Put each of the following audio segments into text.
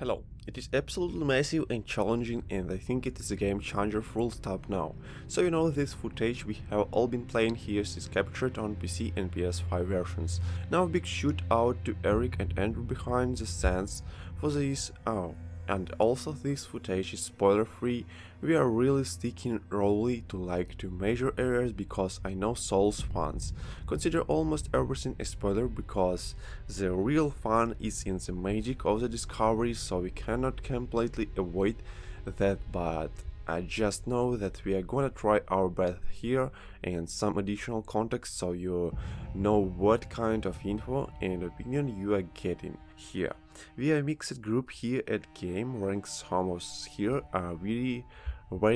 Hello. It is absolutely massive and challenging, and I think it is a game changer full stop now. So this footage we have all been playing here is captured on PC and PS5 versions. Now a big shout out to Eric and Andrew behind the scenes for this. And also this footage is spoiler free. We are really sticking rolly to major areas because I know Souls fans consider almost everything a spoiler because the real fun is in the magic of the discovery, so we cannot completely avoid that, but I just know that we are gonna try our best here and some additional context so you know what kind of info and opinion you are getting here. We are a mixed group here at Game Rank. Some of us here are very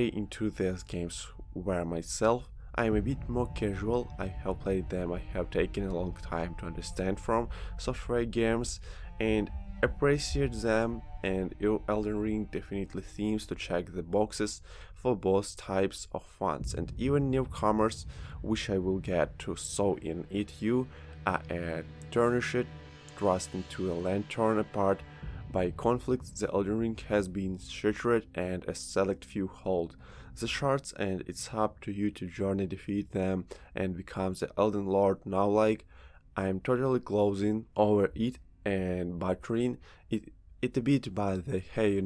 into these games, where myself I am a bit more casual. I have played them, I have taken a long time to understand from software games and appreciate them, and Elden Ring definitely seems to check the boxes for both types of fans and even newcomers, which I will get to. So in it you are a tarnished thrust into a land torn apart by conflict. The Elden Ring has been shattered and a select few hold the shards, and it's up to you to journey defeat them and become the Elden Lord. Now I am totally closing over it and buttering it a bit, but hey,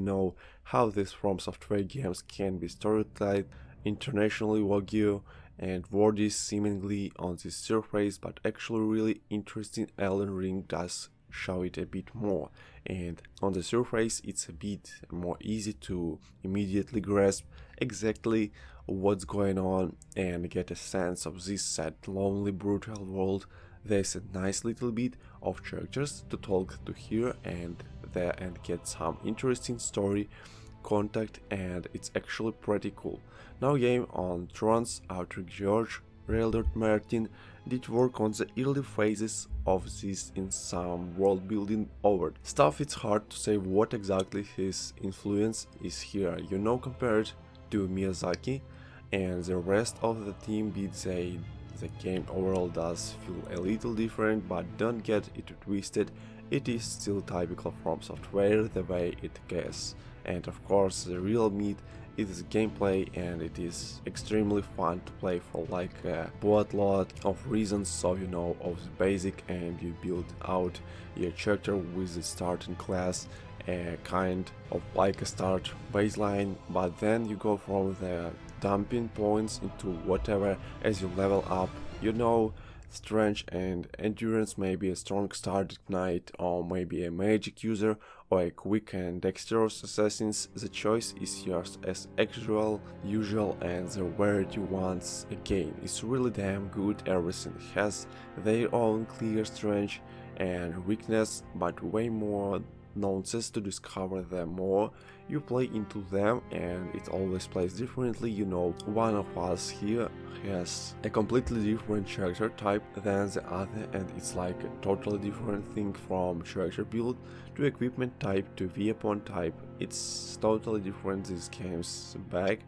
how these From Software games can be storytelling internationally wagyu and wordy seemingly on the surface, but actually really interesting. Elden Ring does show it a bit more, and on the surface it's a bit more easy to immediately grasp exactly what's going on and get a sense of this sad, lonely, brutal world. There's a nice little bit of characters to talk to here and there and get some interesting story contact, and it's actually pretty cool. Now Game on Thrones author George R.R. Martin did work on the early phases of this in some world building over stuff. It's hard to say what exactly his influence is here, compared to Miyazaki and the rest of the team, the game overall does feel a little different, but don't get it twisted, it is still typical From Software the way it gets. And of course the real meat is gameplay, and it is extremely fun to play for a boatload of reasons. So of the basic, and you build out your character with the starting class, a kind of like a start baseline, but then you go from the dumping points into whatever as you level up. Strength and endurance, maybe a strong start knight, or maybe a magic user, or a quick and dexterous assassins. The choice is yours as usual, and the variety once again is really damn good. Everything has their own clear strength and weakness, but way more nonsense to discover them more you play into them, and it always plays differently. One of us here has a completely different character type than the other, and it's like a totally different thing, from character build to equipment type to weapon type. It's totally different. This game's back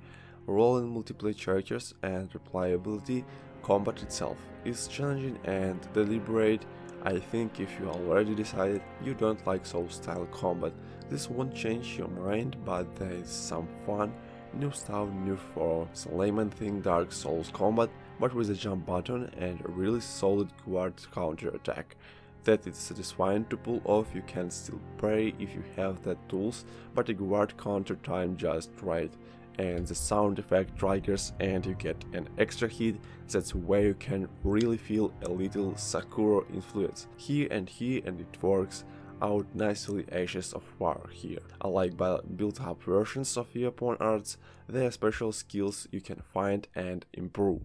role in multiplayer characters and replayability. Combat itself is challenging and deliberate. I think if you already decided you don't like Soul style combat, this won't change your mind, but there is some fun new stuff new for the layman thing, Dark Souls combat, but with a jump button and a really solid guard counter attack. That it's satisfying to pull off. You can still pray if you have that tools, but a guard counter time just right, and the sound effect triggers and you get an extra hit. That's where you can really feel a little Sakura influence here, and it works out nicely. Ashes of War here. I like built up versions of weapon arts, their special skills you can find and improve.